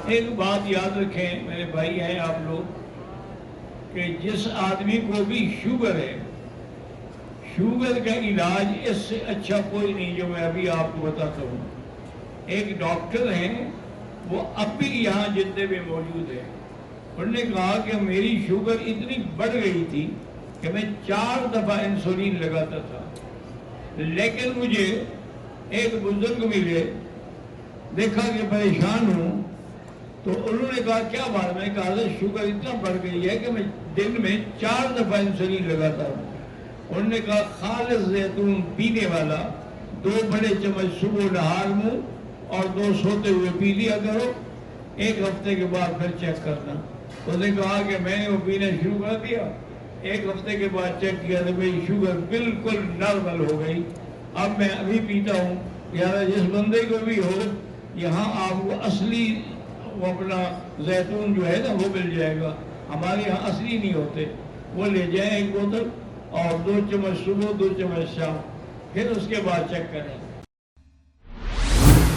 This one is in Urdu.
ایک بات یاد رکھیں میرے بھائی ہیں آپ لوگ کہ جس آدمی کو بھی شوگر ہے، شوگر کا علاج اس سے اچھا کوئی نہیں جو میں ابھی آپ کو بتاتا ہوں۔ ایک ڈاکٹر ہیں، وہ اب بھی یہاں جتنے بھی موجود ہیں، انہوں نے کہا کہ میری شوگر اتنی بڑھ گئی تھی کہ میں 4 دفعہ انسولین لگاتا تھا، لیکن مجھے ایک بزرگ ملے، دیکھا کہ پریشان ہوں، تو انہوں نے کہا کیا بات؟ میں کہا شوگر اتنا بڑھ گئی ہے کہ میں دن میں 4 دفعہ انسولین لگاتا ہوں۔ انہوں نے کہا خالص زیتون پینے والا 2 بڑے چمچ صبح نہار منہ اور 2 سوتے ہوئے پی لیا کرو، 1 ہفتے کے بعد پھر چیک کرنا۔ انہوں نے کہا کہ میں نے وہ پینا شروع کر دیا، 1 ہفتے کے بعد چیک کیا تو میری شوگر بالکل نارمل ہو گئی۔ اب میں ابھی پیتا ہوں۔ یار جس بندے کو بھی ہو، یہاں آپ کو اصلی وہ اپنا زیتون جو ہے نا وہ مل جائے گا، ہمارے یہاں اصلی نہیں ہوتے، وہ لے جائیں 1 بوتل اور 2 چمچ صبح 2 چمچ شام، پھر اس کے بعد چیک کریں۔